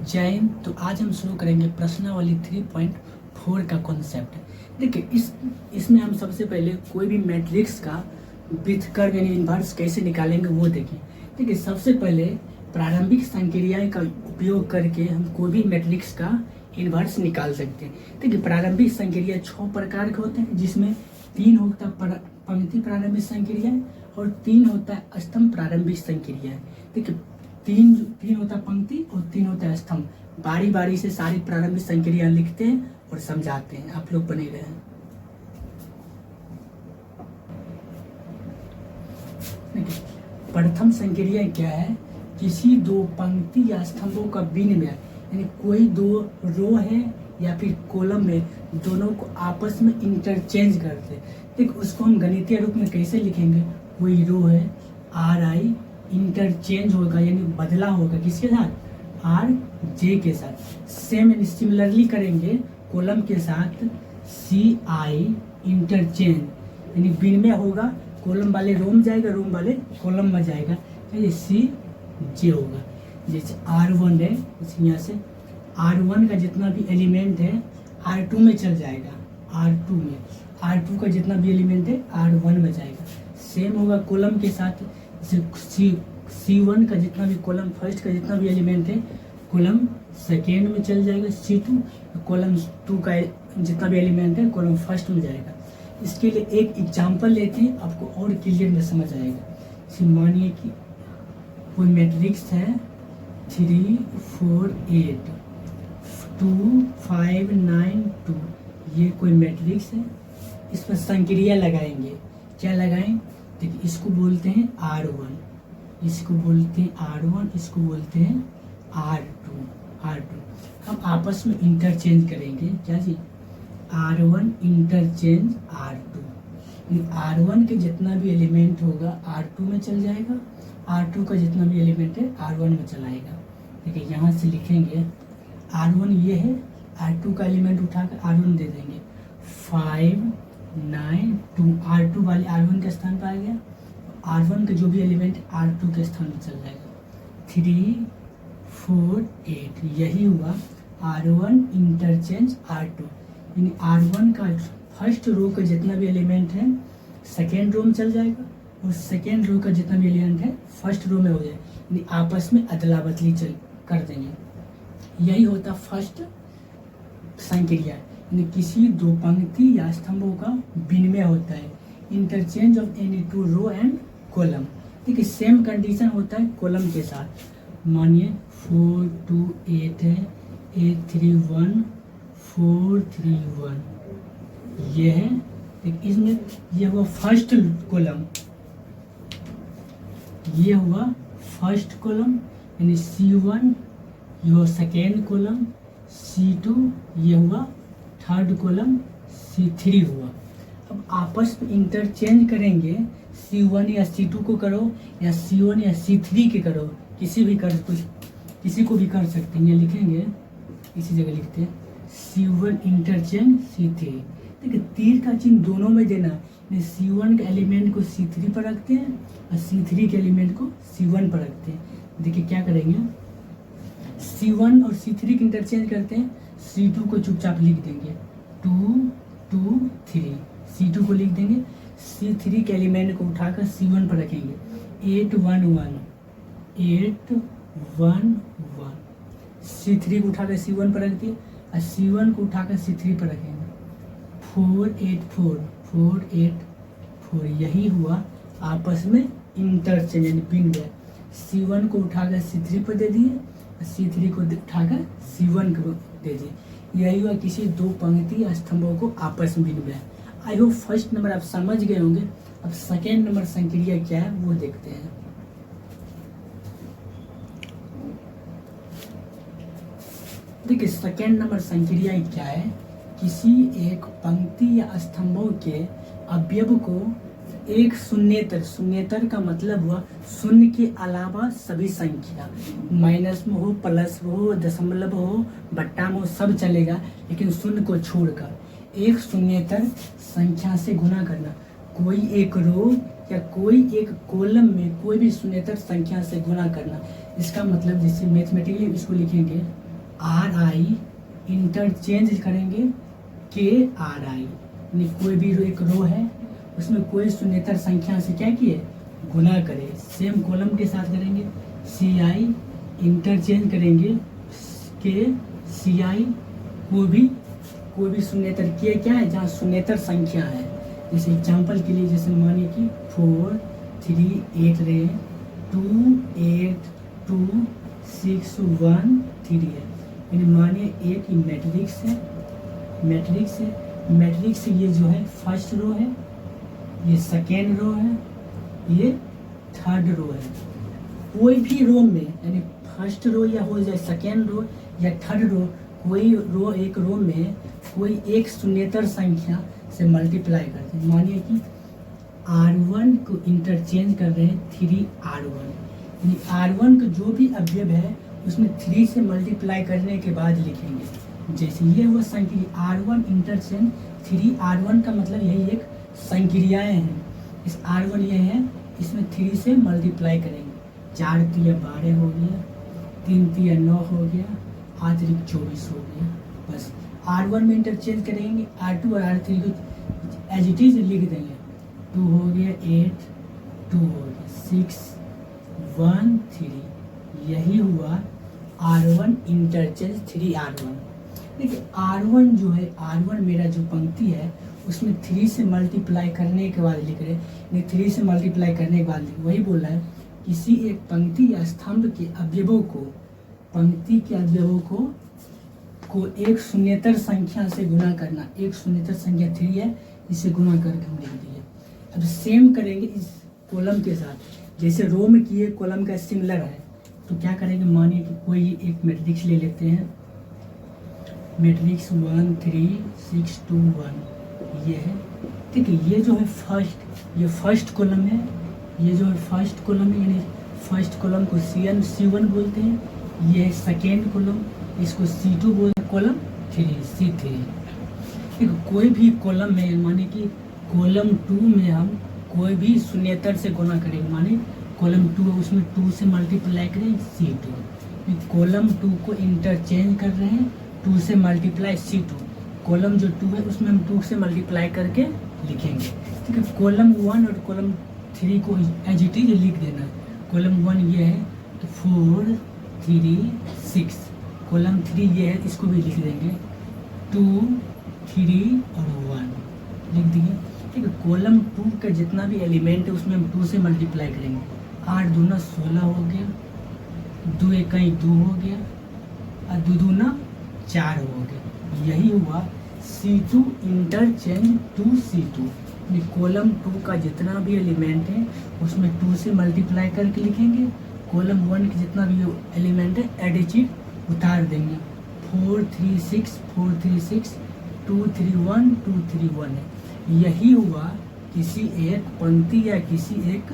जय हिंद। तो आज हम शुरू करेंगे प्रश्नावली 3.4 का कॉन्सेप्ट। देखिए इसमें हम सबसे पहले कोई भी मैट्रिक्स का व्युत्क्रम यानी इन्वर्स कैसे निकालेंगे वो देखिए। देखिए सबसे पहले प्रारंभिक संक्रियाएं का उपयोग करके हम कोई भी मैट्रिक्स का इन्वर्स निकाल सकते हैं। देखिए प्रारंभिक संक्रिया 6 प्रकार के होते हैं, जिसमें 3 होता है पंक्ति प्रारंभिक संक्रिया और 3 होता है स्तंभ प्रारंभिक संक्रिया। देखिए तीन होता है पंक्ति और 3 होता है स्तंभ। बारी बारी से सारी प्रारंभिक संक्रिया लिखते हैं और समझाते हैं, आप लोग बने रहे। प्रथम संक्रिया क्या है? किसी दो पंक्ति या स्तंभों का विनिमय, यानी कोई दो रो है या फिर कॉलम में दोनों को आपस में इंटरचेंज करते हैं। देखो उसको हम गणितीय रूप में कैसे लिखेंगे? कोई रो है RI इंटरचेंज होगा यानी बदला होगा किसके साथ? RJ के साथ। सेम एंड सिमिलरली करेंगे कॉलम के साथ CI इंटरचेंज यानी विनिमय होगा, कॉलम वाले रो में जाएगा, रो वाले कॉलम में जाएगा, ये CJ होगा। जैसे R1 है, यहाँ से R1 का जितना भी एलिमेंट है R2 में चल जाएगा, R2 में R2 का जितना भी एलिमेंट है R1 में जाएगा। सेम होगा कॉलम के साथ, C1 का जितना भी कॉलम फर्स्ट का जितना भी एलिमेंट है कॉलम सेकेंड में चल जाएगा, C2 कॉलम 2 का जितना भी एलिमेंट है कॉलम फर्स्ट में जाएगा। इसके लिए एक एग्जांपल लेते हैं, आपको और क्लियर में समझ आएगा। मानिए कि कोई मैट्रिक्स है 3 4 8 2 5 9 2, ये कोई मैट्रिक्स है। इस पर संक्रिया लगाएंगे, क्या लगाएं? देखिए इसको बोलते हैं R1, इसको बोलते हैं R1, इसको बोलते हैं R2। हम आपस में इंटरचेंज करेंगे, क्या जी? R1 interchange R2। R1 के जितना भी एलिमेंट होगा R2 में चल जाएगा, R2 का जितना भी एलिमेंट है R1 में चलाएगा। देखिए यहाँ से लिखेंगे R1 ये है, R2 का एलिमेंट उठाकर R1 दे देंगे। 5 9 2 R2 वाले R1 के स्थान पर आ गया, R1 का जो भी एलिमेंट R2 के स्थान पर चल जाएगा। 3 4 8 यही हुआ R1 इंटरचेंज R2, यानी R1 का फर्स्ट रो का जितना भी एलिमेंट है सेकेंड रो में चल जाएगा और सेकेंड रो का जितना भी एलिमेंट है फर्स्ट रो में हो जाएगा, यानी आपस में अदला बदली कर देंगे। यही होता फर्स्ट संक्रिया, यानी किसी दो पंक्ति या स्तंभों का विनिमय होता है, interchange of any two row and column. ठीक है, सेम कंडीशन होता है कॉलम के साथ। मानिए 4 2 8 है, 8 3 1 4 3 1 ये है। इसमें ये हुआ फर्स्ट कॉलम, ये हुआ फर्स्ट कॉलम यानी C1, ये हुआ सेकेंड कॉलम C2, ये हुआ थर्ड कॉलम C3 हुआ। अब आपस में इंटरचेंज करेंगे, C1 या C2 को करो या C1 या C3 के करो, किसी को भी कर सकते हैं। ये लिखेंगे, इसी जगह लिखते हैं C1 इंटरचेंज C3। देखिए तीर का चिन्ह दोनों में देना, C1 के एलिमेंट को C3 पर रखते हैं और C3 के एलिमेंट को C1 पर रखते हैं। देखिए क्या करेंगे, C1 और C3 के इंटरचेंज करते हैं, C2 को चुपचाप लिख देंगे 2 2 3, C2 को लिख देंगे, C3 के एलिमेंट को उठाकर C1 पर रखेंगे 8 1 1 8 1 1, C3 को उठाकर C1 पर रख दिए और C1 को उठाकर C3 पर रखेंगे 4 8 4 4 8 4, यही हुआ आपस में इंटरचेंज यानी विनिमय। C1 को उठाकर C3 पर दे दिए और C3 को उठाकर C1 को दे दिए। यही हुआ किसी दो पंक्ति या स्तंभों को आपस में विनिमय। आई होप फर्स्ट नंबर आप समझ गए होंगे। अब सेकेंड नंबर संक्रिया क्या है वो देखते हैं। देखिए सेकेंड नंबर संक्रिया क्या है? किसी एक पंक्ति या स्तंभों के अवयव को एक शून्येतर का मतलब हुआ शून्य के अलावा सभी संख्या, माइनस में हो, प्लस में हो, दशमलव हो, बट्टा में हो, सब चलेगा, लेकिन शून्य को छोड़कर एक शून्येतर संख्या से गुना करना। कोई एक रो या कोई एक कॉलम में कोई भी शून्येतर संख्या से गुना करना। इसका मतलब जैसे मैथमेटिकली इसको लिखेंगे आर आई इंटरचेंज करेंगे के आर आई, यानी कोई भी एक रो है उसमें कोई शून्येतर संख्या से क्या किए, गुना करें। सेम कॉलम के साथ करेंगे, सी आई इंटरचेंज करेंगे के सी आई, कोई भी शून्येतर के क्या है, जहाँ शून्येतर संख्या है। जैसे एग्जाम्पल के लिए, जैसे मानिए कि 4 3 8 रहे, 2 8 2 6 1 3 है। यानी मानिए एक मैट्रिक्स है, मैट्रिक्स ये जो है फर्स्ट रो है, ये सेकेंड रो है, ये थर्ड रो है। कोई भी रो में, यानी फर्स्ट रो या हो जाए सेकेंड रो या थर्ड रो, कोई रो एक रो में कोई एक शून्येतर संख्या से मल्टीप्लाई करते हैं। मानिए कि R1 को इंटरचेंज कर रहे हैं 3R1, यानी R1 का जो भी अवयव है उसमें 3 से मल्टीप्लाई करने के बाद लिखेंगे। जैसे ये वो संक्रिया R1 इंटरचेंज 3R1 का मतलब यही एक संक्रियाएं हैं। इस R1 ये है, इसमें 3 से मल्टीप्लाई करेंगे। 4 3 12 हो गया, 3 3 9 हो गया, 8 3 24 हो गया। बस R1 में इंटरचेंज करेंगे, R2 और R3 को एज इट इज लिख देंगे। 2 हो गया 8, 2 हो गया 6 1 3, यही हुआ R1 इंटरचेंज 3R1। देखिए R1 जो है, R1 मेरा जो पंक्ति है उसमें 3 से मल्टीप्लाई करने के बाद लिख रहे हैं। 3 से मल्टीप्लाई करने के बाद वही बोल रहा है, किसी एक पंक्ति या स्तंभ के अवयवों को, पंक्ति के अवयवों को एक शून्येतर संख्या से गुना करना। एक शून्येतर संख्या 3 है, इसे गुना करके हम लिख दिए। अब सेम करेंगे इस कॉलम के साथ, जैसे रो में किए कॉलम का सिमिलर है। तो क्या करेंगे, मानिए कि कोई एक मैट्रिक्स ले लेते हैं, मैट्रिक्स 1 3 6 2 1 ये है। ठीक है, ये जो है ये फर्स्ट कॉलम है, ये जो है फर्स्ट कॉलम है, यानी फर्स्ट कॉलम को C1 बोलते हैं। ये है सेकेंड कॉलम, इसको C2 बोलते हैं, कॉलम 3 C3। ठीक, कोई भी कॉलम में, माने कि कॉलम 2 में हम कोई भी शून्येतर से गुना करेंगे। माने कॉलम 2 है, उसमें 2 से मल्टीप्लाई करें C2। कॉलम 2 को इंटरचेंज कर रहे हैं, 2 से मल्टीप्लाई C2। कॉलम जो 2 है उसमें हम 2 से मल्टीप्लाई करके लिखेंगे। ठीक है, कॉलम 1 और कॉलम 3 को एज इट इज लिख देना है। कॉलम 1 ये है तो 4 3 6, कॉलम 3 ये है, इसको भी लिख देंगे 2 3 और 1 लिख दिए। ठीक है, कॉलम 2 का जितना भी एलिमेंट है उसमें हम 2 से मल्टीप्लाई करेंगे। 8 दूना 16 हो गया, 2 1 2 हो गया, और 2 दूना 4 हो गया। यही हुआ C2 इंटरचेंज 2C2। कॉलम 2 का जितना भी एलिमेंट है उसमें 2 से मल्टीप्लाई करके लिखेंगे। कॉलम 1 का जितना भी एलिमेंट है एडिचिव उतार देंगे। 4 3 6 4 3 6 2 3 1 2 3 1 है। यही हुआ किसी एक पंक्ति या किसी एक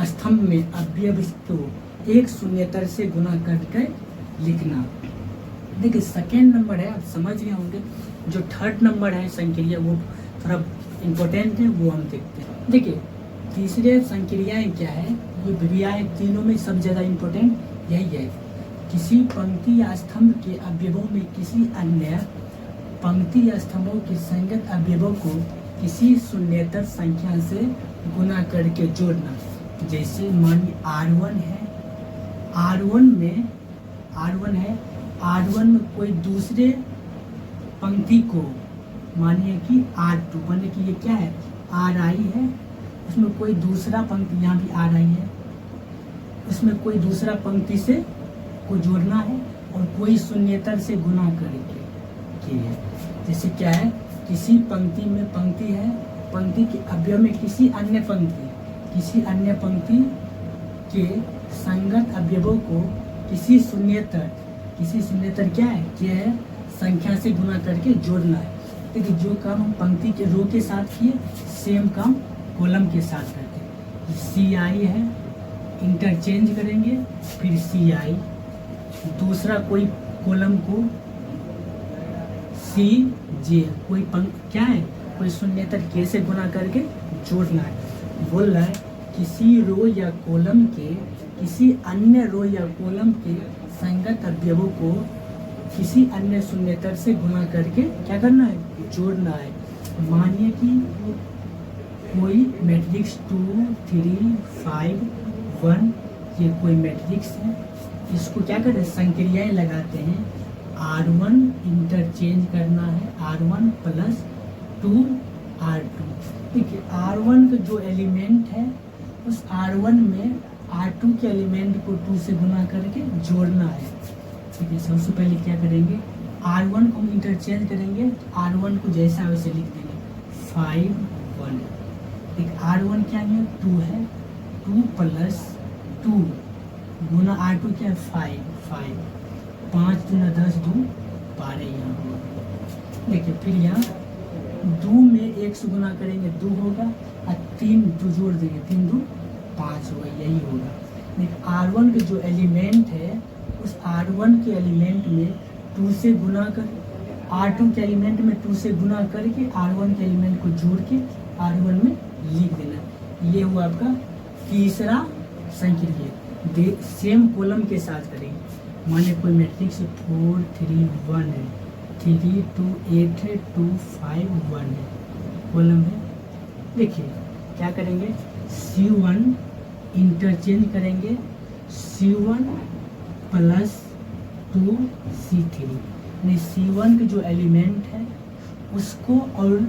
स्तंभ में अवयव को एक शून्येतर से गुना करके लिखना। देखिए सेकेंड नंबर है, आप समझ गए होंगे। जो थर्ड नंबर है संक्रिया, वो थोड़ा इम्पोर्टेंट है, वो हम देखते हैं। देखिए तीसरे संक्रियाएं क्या है, ये विभियाएं तीनों में सबसे ज़्यादा इम्पोर्टेंट यही है। किसी पंक्ति या स्तंभ के अवयवों में किसी अन्य पंक्ति या स्तंभों के संगत अवयवों को किसी शून्येतर संख्या से गुना करके जोड़ना। जैसे मानिए R1 है, R1 में कोई दूसरे पंक्ति को, मानिए कि R2, मानिए कि ये क्या है Ri है, उसमें कोई दूसरा पंक्ति, यहाँ भी Ri है, उसमें कोई दूसरा पंक्ति से को जोड़ना है और कोई शून्येतर से गुना करके किए। जैसे क्या है, किसी पंक्ति में पंक्ति है, पंक्ति के अवयव में किसी अन्य पंक्ति के संगत अवयवों को किसी शून्येतर क्या है संख्या से गुना करके जोड़ना है। देखिए जो काम हम पंक्ति के रो के साथ किए, सेम काम कॉलम के साथ करते हैं। CI है, इंटरचेंज करेंगे, फिर CI, दूसरा कोई कॉलम को CJ, कोई शून्येतर के से गुना करके जोड़ना है। बोल रहा है किसी रो या कॉलम के किसी अन्य रो या कॉलम के संगत अवयवों को किसी अन्य शून्येतर से गुणा करके क्या करना है, जोड़ना है। मानिए कि कोई मैट्रिक्स 2 3 5 1 ये कोई मैट्रिक्स है, इसको क्या करते हैं, संक्रियाएं लगाते हैं। R1 इंटरचेंज करना है R1 प्लस 2 R2। देखिए R1 का जो एलिमेंट है उस R1 में R2 के एलिमेंट को 2 से गुना करके जोड़ना है। ठीक है, सबसे पहले क्या करेंगे, R1 को हम इंटरचेंज करेंगे, R1 को जैसा है वैसे लिख देंगे 5 1। एक R1 क्या है, 2 है, 2 प्लस 2 गुना R2 क्या है 5 5 दूना 10 2 12 यहाँ होगा। देखिए फिर यहाँ 2 में 1 से गुना करेंगे 2 होगा और 3 2 जोड़ देंगे 3 2 5 होगा, यही होगा। देखिए R1 के जो एलिमेंट है उस R1 के एलिमेंट में 2 से गुना कर, R2 के एलिमेंट में 2 से गुना करके R1 के एलिमेंट को जोड़ के R1 में लिख देना। ये हुआ आपका तीसरा संक्रिया। सेम कॉलम के साथ करेंगे। माने कोई मैट्रिक्स 4 3 1 है, 3 2 8 है, 2 5 1 है, कॉलम है। देखिए क्या करेंगे, C1 इंटरचेंज करेंगे, C1 प्लस 2 C3। यानी C1 के जो एलिमेंट है उसको और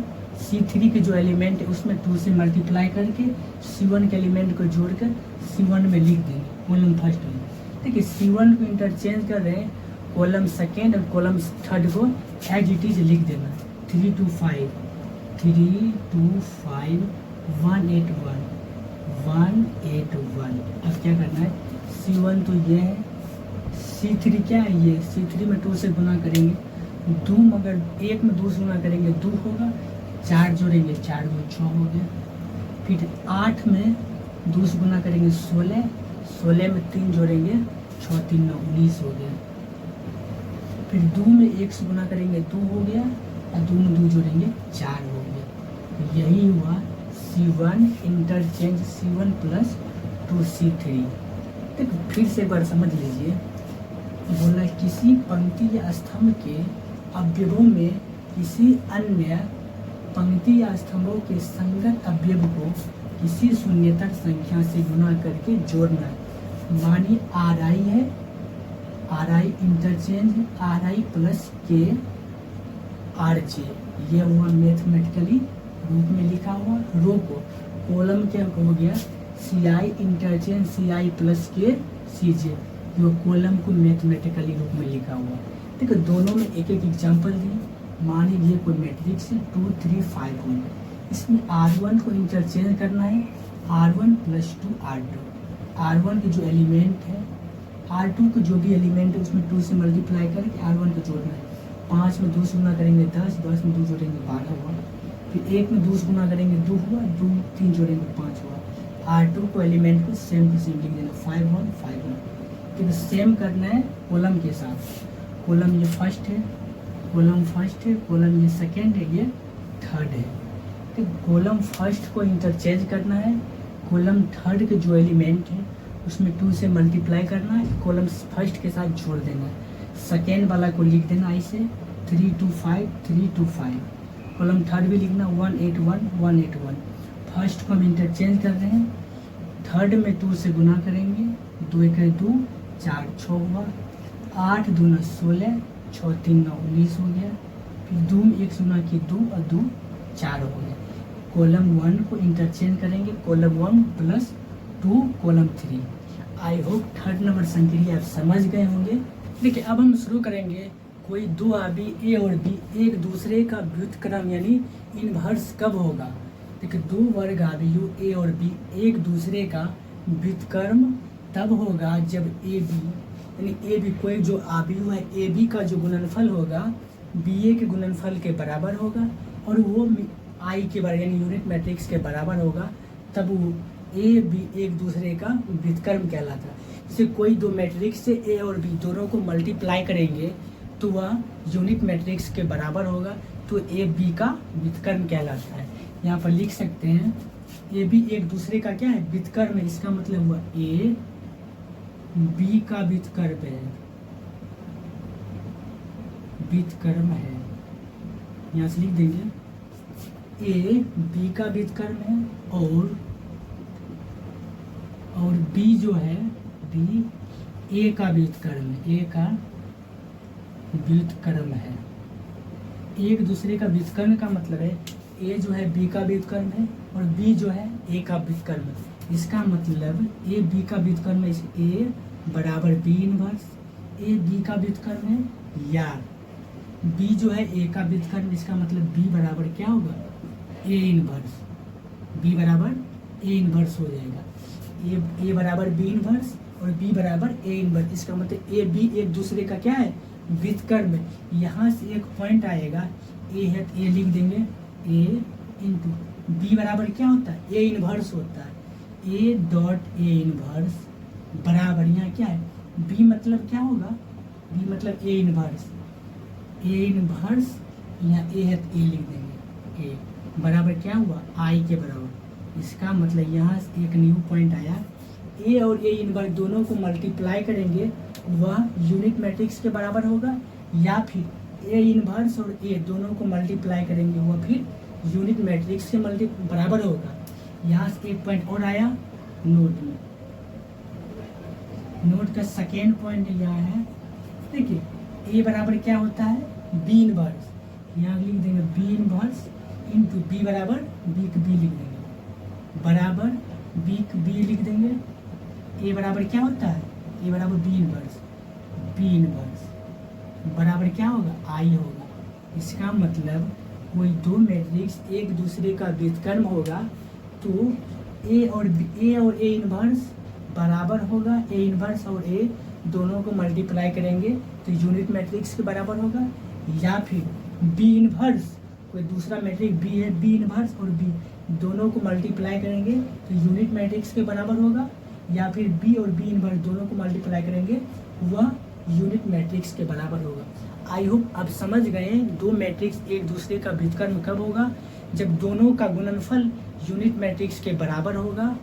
C3 के जो एलिमेंट है उसमें 2 से मल्टीप्लाई करके C1 के एलिमेंट को जोड़कर C1 में लिख देंगे कॉलम फर्स्ट में। देखिए C1 को इंटरचेंज कर रहे हैं, कॉलम सेकेंड और कॉलम थर्ड को एज इट इज लिख देना। 3 2 5 3 2 5 1 8 1 1 8 1। अब क्या करना है, C1 तो ये है, C3 क्या है, ये C3 में 2 से गुना करेंगे 2, मगर 1 में 2 से गुना करेंगे 2 होगा, 4 जोड़ेंगे 4 2 6 हो गया। फिर 8 में 2 से गुना करेंगे 16, 16 में 3 जोड़ेंगे 6 3 9 19 हो गया। फिर 2 में 1 से गुना करेंगे 2 हो गया और 2 में 2 जोड़ेंगे 4 हो गया। यही हुआ C1 interchange C1 plus 2 C3। देखो फिर से एक बार समझ लीजिए, बोला किसी पंक्ति या स्तंभ के अवयवों में किसी अन्य पंक्ति या स्तंभों के संगत अवयव को किसी शून्येतर संख्या से गुना करके जोड़ना। मानिए Ri है, Ri इंटरचेंज Ri प्लस के Rj, ये हुआ मैथमेटिकली रूप में लिखा हुआ। रो को कॉलम क्या हो गया, Ci इंटरचेंज Ci प्लस के Cj, जो कॉलम को मैथमेटिकली रूप में लिखा हुआ। देखो दोनों में एक एक एग्जांपल दिए। मानिए ये कोई मैट्रिक्स है 2 3 5 1, इसमें R1 को इंटरचेंज करना है R1 प्लस 2 R2। R1 के जो एलिमेंट है, R2 के जो भी एलिमेंट है उसमें 2 से मल्टीप्लाई करके R1 को जोड़ना है। 5 में 2 से गुना करेंगे 10, 10 में 2 जोड़ेंगे 12 हुआ। फिर 1 में 2 से गुना करेंगे 2 हुआ, 2 3 जोड़ेंगे 5 हुआ। R2 को एलिमेंट को सेम टू सेम लिख देना 5 1 5 1। फिर सेम करना है कॉलम के साथ। कॉलम ये फर्स्ट है, कॉलम फर्स्ट है, कॉलम ये सेकेंड है, ये थर्ड है। तो कॉलम फर्स्ट को इंटरचेंज करना है, कॉलम थर्ड के जो एलिमेंट है उसमें 2 से मल्टीप्लाई करना है, कॉलम फर्स्ट के साथ जोड़ देना है। सेकेंड वाला को लिख देना ऐसे 3 2 5 3 2 5। कॉलम थर्ड भी लिखना 1 8 1 1 8 1। फर्स्ट को हम इंटरचेंज कर रहे हैं, थर्ड में 2 से गुना करेंगे, 2 1 2 4 6 हुआ, 8 दूना 16, 6 3 9 19 हो गया। फिर 2 में 1 से गुना की 2 और 2 4 हो गया। कॉलम 1 को इंटरचेंज करेंगे, कॉलम 1 प्लस 2 column 3। I hope third number संक्रिया आप समझ गए होंगे। देखिए अब हम शुरू करेंगे। कोई दो आबी ए और बी एक दूसरे का व्युत्क्रम यानी इन्वर्स कब होगा। देखिए दो वर्ग आबियों ए और बी एक दूसरे का व्युत्क्रम तब होगा जब ए बी यानी ए बी कोई जो आबियों है ए बी का जो गुणनफल होगा बी ए के गुणनफल के बराबर होगा और वो आई के बराबर यानी यूनिट मैट्रिक्स के बराबर होगा, तब वो ए बी एक दूसरे का व्युत्क्रम कहलाता है। जैसे कोई दो मैट्रिक्स से ए और बी दोनों को मल्टीप्लाई करेंगे तो वह यूनिट मैट्रिक्स के बराबर होगा, तो ए बी का व्युत्क्रम कहलाता है। यहाँ पर लिख सकते हैं ए बी एक दूसरे का क्या है व्युत्क्रम है, इसका मतलब हुआ ए बी का व्युत्क्रम है। व्युत्क्रम है। यहाँ से लिख देंगे ए बी का व्युत्क्रम है और बी जो है बी ए का व्युत्क्रम है, ए का व्युत्क्रम है। एक दूसरे का व्युत्क्रम का मतलब है ए जो है बी का व्युत्क्रम है और बी जो है ए का व्युत्क्रम है। इसका मतलब ए बी का व्युत्क्रम है, ए बराबर बी इनवर्स, ए बी का व्युत्क्रम है, या बी जो है ए का व्युत्क्रम, इसका मतलब बी बराबर क्या होगा, ए इनवर्स, बी बराबर ए इनवर्स हो जाएगा। ए बराबर बी इनवर्स और बी बराबर ए इनवर्स, इसका मतलब ए बी एक दूसरे का क्या है, व्युत्क्रम है। यहाँ से एक पॉइंट आएगा, ए है तो ए लिख देंगे, ए इंटू बी बराबर क्या होता है, ए इनवर्स होता है, ए डॉट ए इनवर्स बराबर यहाँ क्या है, बी मतलब क्या होगा, बी मतलब ए इनवर्स, ए इनवर्स यहाँ ए है तो ए लिख देंगे, ए बराबर क्या हुआ, आई के बराबर। इसका मतलब यहाँ से एक न्यू पॉइंट आया, ए और ए इनवर्स दोनों को मल्टीप्लाई करेंगे वह यूनिट मैट्रिक्स के बराबर होगा, या फिर ए इनवर्स और ए दोनों को मल्टीप्लाई करेंगे वह फिर यूनिट मैट्रिक्स के बराबर होगा। यहाँ से एक पॉइंट और आया नोट में, नोट का सेकेंड पॉइंट यहाँ है, देखिए ए बराबर क्या होता है, बी इनवर्स, यहाँ लिख देंगे बी इनवर्स इंटू बी बराबर बी लिख देंगे, बराबर बी लिख देंगे। ए बराबर क्या होता है, ए बराबर बी इनवर्स बराबर क्या होगा, आई होगा। इसका मतलब कोई दो मैट्रिक्स एक दूसरे का व्युत्क्रम होगा तो ए और ए इनवर्स बराबर होगा, ए इनवर्स और ए दोनों को मल्टीप्लाई करेंगे तो यूनिट मैट्रिक्स के बराबर होगा, या फिर बी इनवर्स कोई दूसरा मैट्रिक्स बी है, बी इनवर्स और बी दोनों को मल्टीप्लाई करेंगे तो यूनिट मैट्रिक्स के बराबर होगा, या फिर बी और बी इनवर्स दोनों को मल्टीप्लाई करेंगे वह यूनिट मैट्रिक्स के बराबर होगा। आई होप आप समझ गए दो मैट्रिक्स एक दूसरे का व्युत्क्रम कब होगा, जब दोनों का गुणनफल यूनिट मैट्रिक्स के बराबर होगा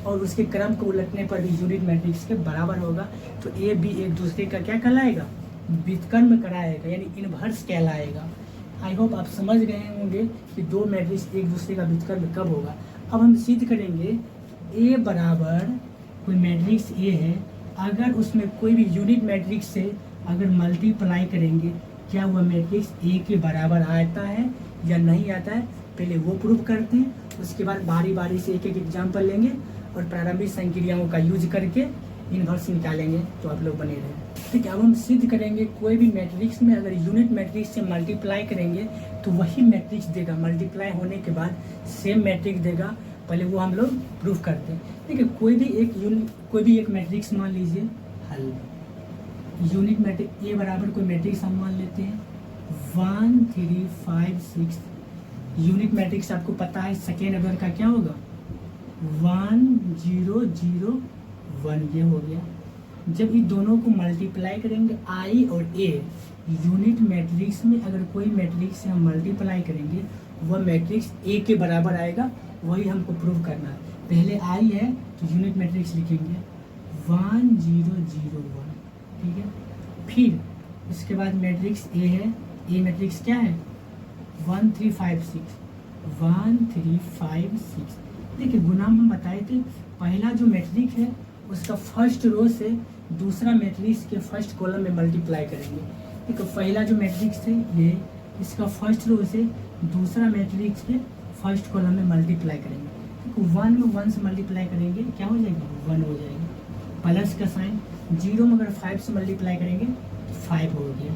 और उसके क्रम को उलटने पर भी यूनिट मैट्रिक्स के बराबर होगा, तो ए बी एक दूसरे का क्या कहलाएगा, व्युत्क्रम कराएगा, यानी इनवर्स कहलाएगा। आई होप आप समझ गए होंगे कि दो मैट्रिक्स एक दूसरे का व्युत्क्रम कब होगा। अब हम सिद्ध करेंगे ए बराबर कोई मैट्रिक्स ए है, अगर उसमें कोई भी यूनिट मैट्रिक्स से अगर मल्टीप्लाई करेंगे क्या वह मैट्रिक्स ए के बराबर आता है या नहीं आता है, पहले वो प्रूव करते हैं, उसके बाद बारी बारी से एक एक एग्जाम्पल लेंगे और प्रारंभिक संक्रियाओं का यूज करके इनवर्स निकालेंगे। तो आप लोग बने रहे। ठीक है, अब हम सिद्ध करेंगे कोई भी मैट्रिक्स में अगर यूनिट मैट्रिक्स से मल्टीप्लाई करेंगे तो वही मैट्रिक्स देगा, मल्टीप्लाई होने के बाद सेम मैट्रिक्स देगा, पहले वो हम लोग प्रूफ करते हैं। ठीक है, कोई भी एक मैट्रिक्स मान लीजिए, हल यूनिट मैट्रिक्स ए बराबर कोई मैट्रिक्स हम मान लेते हैं 1 3 5 6। यूनिट मैट्रिक्स आपको पता है सेकेंड ऑर्डर का क्या होगा, 1 0 0 1, ये हो गया। जब ये दोनों को मल्टीप्लाई करेंगे आई और ए, यूनिट मैट्रिक्स में अगर कोई मैट्रिक्स से हम मल्टीप्लाई करेंगे वह मैट्रिक्स ए के बराबर आएगा, वही हमको प्रूव करना है। पहले आई है तो यूनिट मैट्रिक्स लिखेंगे 1 0 0 1, ठीक है। फिर इसके बाद मैट्रिक्स ए है, ए मैट्रिक्स क्या है 1 3 5 6, 1 3 5 6। देखिए गुना हम बताए थे, पहला जो मैट्रिक्स है उसका फर्स्ट रो से दूसरा मैट्रिक्स के फर्स्ट कॉलम में मल्टीप्लाई करेंगे। ठीक है, पहला जो मैट्रिक्स है ये, इसका फर्स्ट रो से दूसरा मैट्रिक्स के फर्स्ट कॉलम में मल्टीप्लाई करेंगे। ठीक है, 1 में 1 से मल्टीप्लाई करेंगे क्या हो जाएगा, 1 हो जाएगा, प्लस का साइन। 0 में अगर 5 से मल्टीप्लाई करेंगे तो 5 हो गया।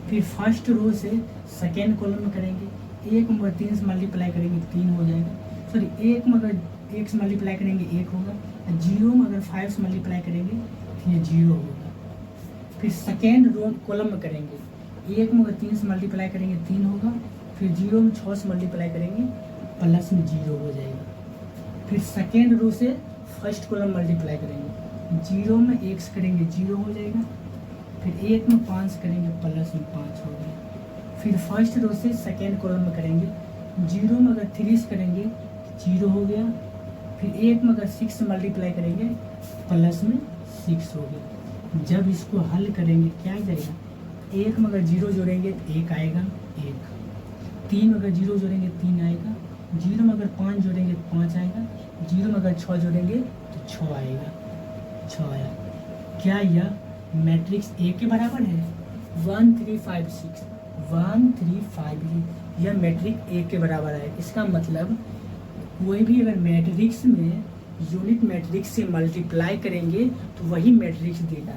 फिर फर्स्ट रो से सेकेंड कॉलम में करेंगे, 1 में अगर 3 से मल्टीप्लाई करेंगे 3 हो जाएगा, सॉरी 1 में अगर 1 से मल्टीप्लाई करेंगे 1 होगा, 0 में अगर 5 से मल्टीप्लाई करेंगे तो ये 0 होगा। फिर सेकेंड रो कॉलम में करेंगे, 1 में अगर 3 से मल्टीप्लाई करेंगे 3 होगा, फिर 0 में 6 से मल्टीप्लाई करेंगे प्लस में 0 हो जाएगा। फिर सेकेंड रो से फर्स्ट कॉलम मल्टीप्लाई करेंगे, 0 में 1 से करेंगे 0 हो जाएगा, फिर 1 में 5 से करेंगे प्लस में 5 हो गया। फिर फर्स्ट रो से सेकेंड कॉलम में करेंगे, 0 में अगर 3 से करेंगे 0 हो गया, फिर 1 में अगर 6 से मल्टीप्लाई करेंगे प्लस में 6 हो गया। जब इसको हल करेंगे क्या आ जाएगा, 1 में अगर 0 जोड़ेंगे तो 1 आएगा, 1। 3 में अगर 0 जोड़ेंगे 3 आएगा। 0 में अगर 5 जोड़ेंगे तो 5 आएगा। 0 में अगर 6 जोड़ेंगे तो 6 आएगा, 6 आया। क्या यह मैट्रिक्स ए के बराबर है? 1 3 5 6, 1 3 5 यह मैट्रिक्स ए के बराबर है। इसका मतलब कोई भी अगर मैट्रिक्स में यूनिट मैट्रिक्स से मल्टीप्लाई करेंगे तो वही मैट्रिक्स देगा।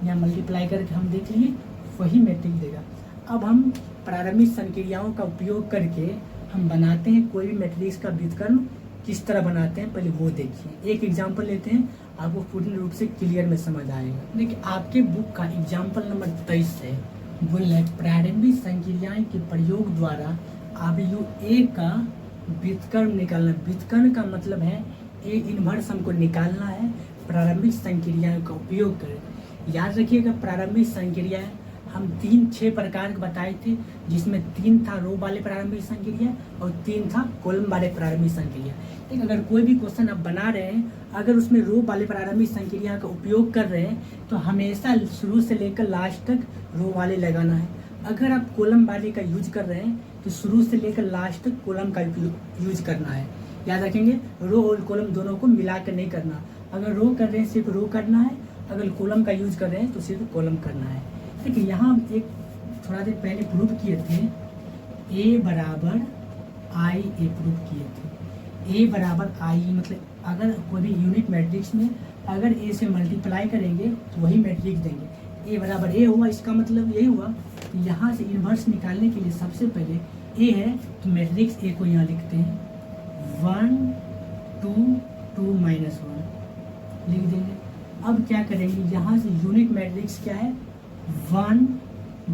यहाँ मल्टीप्लाई करके हम देख लिए वही मैट्रिक्स देगा। अब हम प्रारंभिक संक्रियाओं का उपयोग करके हम बनाते हैं कोई भी मैट्रिक्स का व्युत्क्रम किस तरह बनाते हैं, पहले वो देखिए। एक एग्जांपल लेते हैं, आपको पूर्ण रूप से क्लियर में समझ आएगा। देखिए आपके बुक का एग्जांपल नंबर 23 है, बोल रहे प्रारंभिक संक्रियाएं के प्रयोग द्वारा अवयव ए का व्युत्क्रम निकालना। व्युत्क्रम का मतलब है ए इनवर्स हमको निकालना है प्रारंभिक संक्रियाओं का उपयोग करें। याद रखिएगा प्रारंभिक संक्रियाएं हम 6 प्रकार के बताए थे, जिसमें 3 था रो वाले प्रारंभिक संक्रिया और 3 था कॉलम वाले प्रारंभिक संक्रिया। लेकिन अगर कोई भी क्वेश्चन आप बना रहे हैं, अगर उसमें रो वाले प्रारंभिक संक्रिया का उपयोग कर रहे हैं तो हमेशा शुरू से लेकर लास्ट तक रो वाले लगाना है। अगर आप कॉलम वाले का यूज कर रहे हैं तो शुरू से लेकर लास्ट तक कॉलम का यूज करना है। याद रखेंगे रो और कॉलम दोनों को मिला कर नहीं करना। अगर रो कर रहे हैं सिर्फ रो करना है, अगर कॉलम का यूज कर रहे हैं तो सिर्फ कॉलम करना है। देखिए यहाँ हम एक थोड़ा देर पहले प्रूफ किए थे, ए बराबर आई ए प्रूफ किए थे। ए बराबर आई मतलब अगर कोई भी यूनिट मैट्रिक्स में अगर ए से मल्टीप्लाई करेंगे तो वही मैट्रिक्स देंगे। ए बराबर ए हुआ, इसका मतलब यही हुआ कि यहाँ से इन्वर्स निकालने के लिए सबसे पहले ए है तो मैट्रिक्स ए को यहाँ लिखते हैं 1 2 2 -1 लिख देंगे। अब क्या करेंगे, यहाँ से यूनिट मैट्रिक्स क्या है 1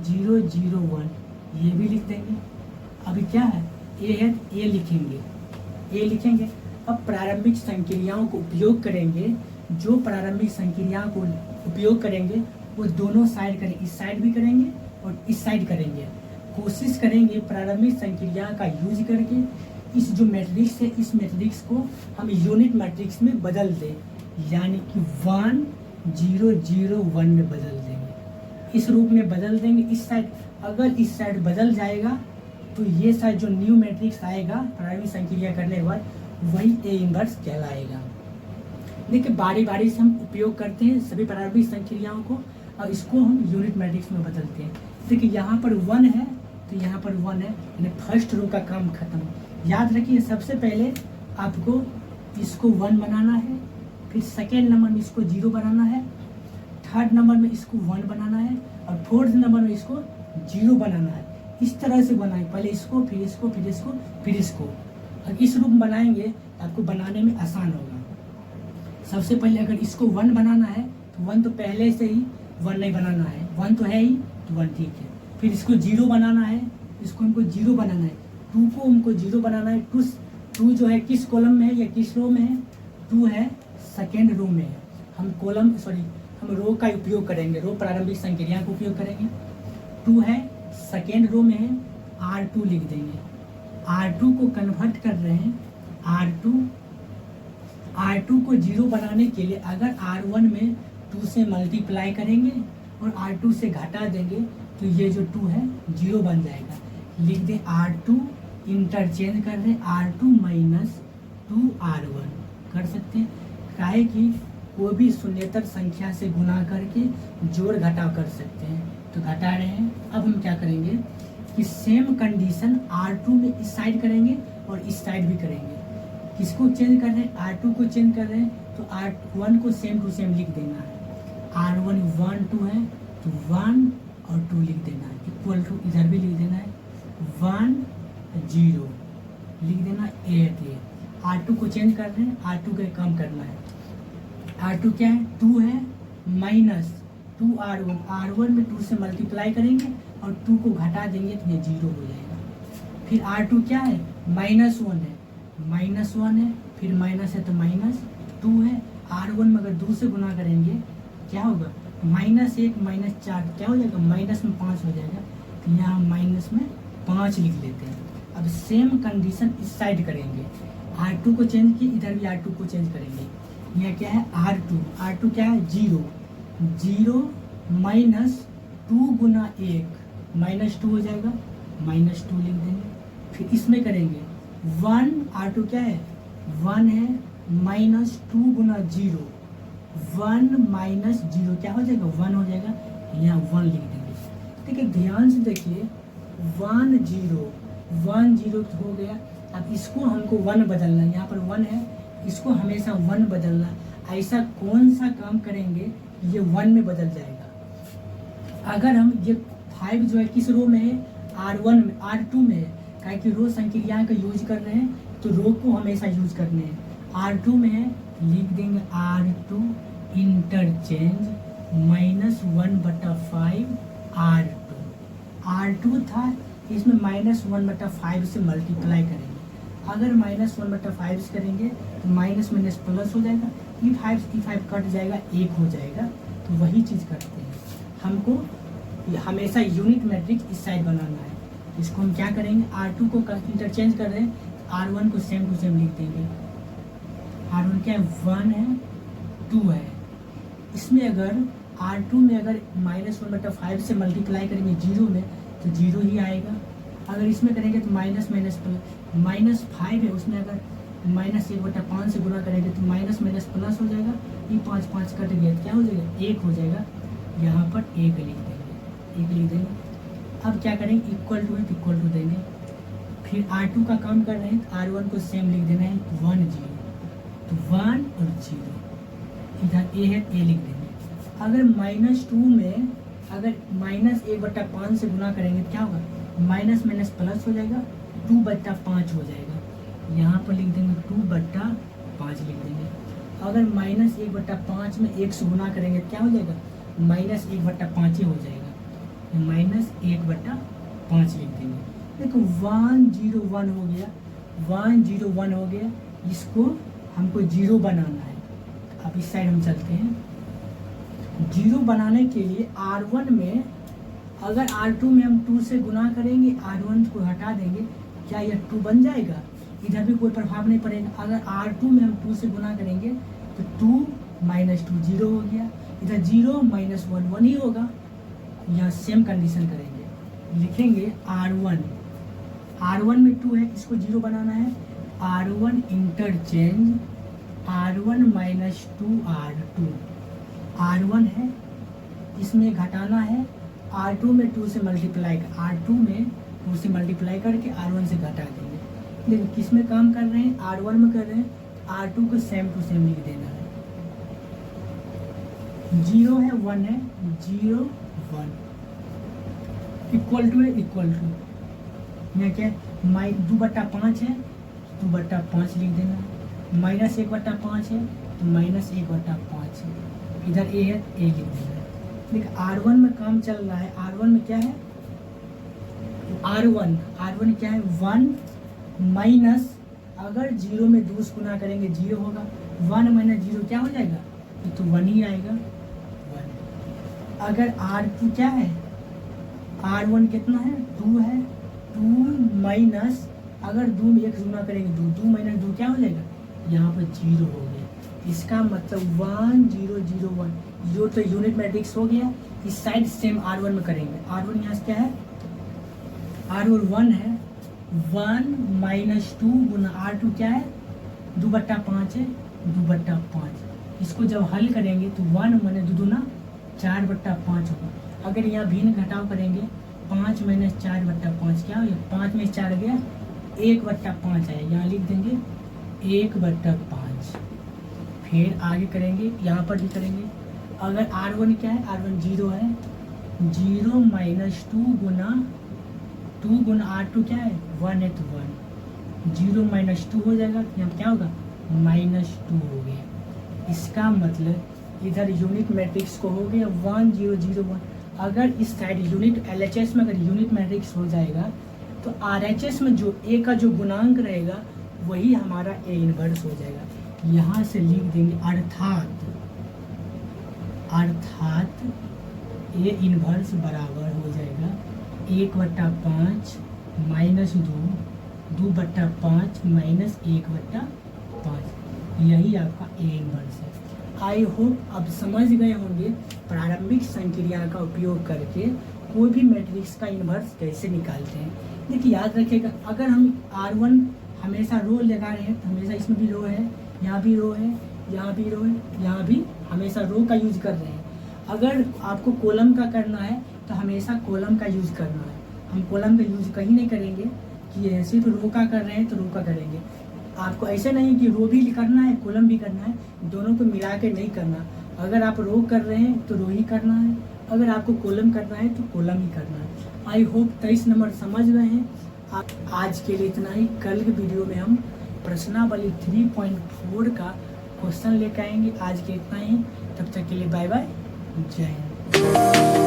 0 0 1 ये भी लिख देंगे। अभी क्या है ए है ए लिखेंगे, ए लिखेंगे। अब प्रारंभिक संक्रियाओं को उपयोग करेंगे, जो प्रारंभिक संक्रियाओं को उपयोग करेंगे वो दोनों साइड करेंगे, इस साइड भी करेंगे और इस साइड करेंगे। कोशिश करेंगे प्रारंभिक संक्रिया का यूज करके इस जो मैट्रिक्स है इस मैट्रिक्स को हम यूनिट मैट्रिक्स में बदल दें, यानी कि 1 0 0 1 में बदल देंगे। इस रूप में बदल देंगे। इस साइड अगर इस साइड बदल जाएगा तो ये साइड जो न्यू मैट्रिक्स आएगा प्रारंभिक संक्रिया करने के बाद वही ए इनवर्स कहलाएगा। देखिए बारी बारी से हम उपयोग करते हैं सभी प्रारंभिक संक्रियाओं को और इसको हम यूनिट मैट्रिक्स में बदलते हैं। देखिए यहाँ पर 1 है तो यहाँ पर 1 है, यानी फर्स्ट रो का काम खत्म। याद रखिए सबसे पहले आपको इसको 1 बनाना है, फिर सेकेंड नंबर में इसको 0 बनाना है, थर्ड नंबर में इसको 1 बनाना है और फोर्थ नंबर में इसको 0 बनाना है। इस तरह से बनाए, पहले इसको फिर इसको फिर इसको फिर इसको। अगर इस रूप में बनाएंगे तो आपको बनाने में आसान होगा। सबसे पहले अगर इसको 1 बनाना है तो 1 तो पहले से ही 1 नहीं बनाना है, 1 तो है ही तो 1 ठीक है। फिर इसको 0 बनाना है, इसको हमको 0 बनाना है, 2 को हमको 0 बनाना है। 2 जो है किस कॉलम में है या किस रो में है? 2 है सेकेंड रो में है। हम हम रो का उपयोग करेंगे, रो प्रारंभिक संक्रिया का उपयोग करेंगे। 2 है सेकेंड रो में है, R2 लिख देंगे। R2 को कन्वर्ट कर रहे हैं, R2 को 0 बनाने के लिए अगर R1 में 2 से मल्टीप्लाई करेंगे और R2 से घटा देंगे तो ये जो 2 है 0 बन जाएगा। लिख दें R2, इंटरचेंज कर रहे R2 - 2R1 कर सकते हैं। काहे कि कोई भी शून्येतर संख्या से गुना करके जोड़ घटाव कर सकते हैं, तो घटा रहे हैं। अब हम क्या करेंगे कि सेम कंडीशन R2 में इस साइड करेंगे और इस साइड भी करेंगे। किसको चेंज कर रहे हैं? R2 को चेंज कर रहे हैं तो R1 को सेम टू सेम लिख देना है। R1 1 2 है तो 1 और 2 लिख देना है, इक्वल टू इधर भी लिख देना है 1 0 लिख देना 8 है। R2 को चेंज कर रहे हैं, R2 का काम करना है। R2 क्या है? 2 है -2R1, R1 में 2 से मल्टीप्लाई करेंगे और 2 को घटा देंगे तो ये 0 हो जाएगा। फिर R2 क्या है? -1 है, -1 है, फिर माइनस है तो -2 है। R1 में अगर 2 से गुना करेंगे क्या होगा? -1 -4 क्या हो जाएगा? माइनस में 5 हो जाएगा। तो यहाँ माइनस में 5 लिख लेते हैं। अब सेम कंडीशन इस साइड करेंगे, R2 को चेंज किए, इधर भी R2 को चेंज करेंगे। यहाँ क्या है? R2 क्या है? 0 0 2 गुना 1 -2 हो जाएगा, -2 लिख देंगे। फिर इसमें करेंगे 1 R2 क्या है 1 है, -2 गुना 0 1 -0 क्या हो जाएगा 1 हो जाएगा, यहाँ 1 लिख देंगे। ठीक है, ध्यान से देखिए 1 0 हो गया। अब इसको हमको 1 बदलना, यहाँ पर 1 है, इसको हमेशा 1 बदलना। ऐसा कौन सा काम करेंगे ये 1 में बदल जाएगा। अगर हम ये 5 जो है किस रो में है R1 में, R2 में है, क्या कि रो संक्रिया का यूज कर रहे हैं तो रो को हमेशा यूज करने हैं। R2 में है, लिख देंगे R2 इंटरचेंज -1/5 R2 था, इसमें -1/5 से मल्टीप्लाई करेंगे। अगर -1/5 से करेंगे तो माइनस माइनस प्लस हो जाएगा, E5 कट जाएगा, 1 हो जाएगा। तो वही चीज़ करते हैं, हमको हमेशा यूनिट मैट्रिक्स इस साइड बनाना है। इसको हम क्या करेंगे R2 को इंटरचेंज कर रहे हैं, R1 को सेम टू सेम लिख देंगे। R1 क्या है 1 है 2 है, इसमें अगर R2 में अगर -1/5 से मल्टीप्लाई करेंगे 0 में तो 0 ही आएगा। अगर इसमें करेंगे तो माइनस माइनस प्लस, -5 है, उसमें अगर -1/5 से गुना करेंगे तो माइनस माइनस प्लस हो जाएगा। ये 5 कट गया तो क्या हो जाएगा 1 हो जाएगा, यहाँ पर 1 लिख देंगे, 1 लिख देंगे। अब क्या करेंगे इक्वल टू है तो इक्वल टू देंगे। फिर R2 का काम कर रहे हैं तो R1 को सेम लिख देना है 1 0, तो 1 और 0, इधर A है A लिख देंगे। अगर -2 में अगर -1/5 से गुना करेंगे तो क्या होगा माइनस माइनस प्लस हो जाएगा, 2/5 हो जाएगा, यहाँ पर लिख देंगे 2/5 लिख देंगे। अगर -1/5 में 1 से गुना करेंगे तो क्या हो जाएगा -1/5 ही हो जाएगा, -1/5 लिख देंगे। देखो 1 0 1 हो गया, 1 0 1 हो गया, इसको हमको 0 बनाना है। अब इस साइड हम चलते हैं। 0 बनाने के लिए R1 में अगर R2 में हम 2 से गुना करेंगे, R1 को हटा देंगे, क्या यह 2 बन जाएगा, इधर भी कोई प्रभाव नहीं पड़ेगा। अगर R2 में हम 2 से गुना करेंगे तो 2 -2 0 हो गया, इधर 0 -1 1 ही होगा। यहाँ सेम कंडीशन करेंगे, लिखेंगे R1 में 2 है, इसको 0 बनाना है, R1 इंटरचेंज R1 -2 R1 है, इसमें घटाना है, R2 में 2 से मल्टीप्लाई करके R1 से घटा देंगे। लेकिन किस में काम कर रहे हैं R1 में कर रहे हैं, R2 को सेम टू सेम लिख देना है। 0 है 1 है, 0 1 इक्वल टू है, इक्वल टू यहाँ क्या है 2/5 है, 2/5 लिख देना, -1/5 है तो -1/5 है, इधर A है A लिख देना। देखिए R1 में काम चल रहा है, R1 में क्या है R1 क्या है 1 माइनस, अगर 0 में 2 से गुना करेंगे 0 होगा, 1 - 0 क्या हो जाएगा, ये तो 1 ही आएगा 1। अगर R2 क्या है R1 कितना है 2 है, 2 माइनस अगर 2 में 1 से गुना करेंगे 2 - 2 क्या हो जाएगा, यहाँ पर 0 हो गया। इसका मतलब 1 0 0 1 जो तो यूनिट मैट्रिक्स हो गया। इस साइड सेम R1 में करेंगे, R1 यहाँ से क्या है R1 1 है, 1 -2 गुना R2 क्या है 2/5 है, 2/5। इसको जब हल करेंगे तो 1 - 2 दूना 4/5 होगा। अगर यहाँ भिन्न घटाव करेंगे 5 - 4/5 क्या हो गया, 5 में 4 गया 1/5 है, यहाँ लिख देंगे 1/5। फिर आगे करेंगे, यहाँ पर भी करेंगे। अगर R1 क्या है R1 0 है, 0 - 2 गुना R2 क्या है 1 है तो 1, 0 - 2 हो जाएगा, यहाँ क्या होगा -2 हो गया। इसका मतलब इधर यूनिट मैट्रिक्स को हो गया 1 0 0 1। अगर इस साइड यूनिट LHS में अगर यूनिट मैट्रिक्स हो जाएगा तो RHS में जो A का जो गुणांक रहेगा वही हमारा A इनवर्स हो जाएगा। यहाँ से लिख देंगे अर्थात A इनवर्स बराबर हो जाएगा 1/5 -2 2/5 -1/5, यही आपका A इनवर्स है। आई होप अब समझ गए होंगे प्रारंभिक संक्रिया का उपयोग करके कोई भी मैट्रिक्स का इन्वर्स कैसे निकालते हैं। देखिए याद रखिएगा, अगर हम R1 हमेशा रो लगा रहे हैं तो हमेशा इसमें भी रो है, यहाँ भी रो है, यहाँ भी रो है, यहाँ भी हमेशा रो का यूज कर रहे हैं। अगर आपको कॉलम का करना है तो हमेशा कॉलम का यूज करना है। हम कॉलम का यूज कहीं नहीं करेंगे कि सिर्फ रो का कर रहे हैं तो रो का करेंगे। आपको ऐसे नहीं कि रो भी करना है कॉलम भी करना है, दोनों को मिला के नहीं करना। अगर आप रो कर रहे हैं तो रो ही करना है, अगर आपको कॉलम करना है तो कॉलम ही करना है। आई होप 23 नंबर समझ गए हैं। आज के लिए इतना ही। कल के वीडियो में हम प्रश्नावली 3.4 का क्वेश्चन लेकर आएंगे। आज के इतना ही, तब तक के लिए बाय बाय, जय हिंद।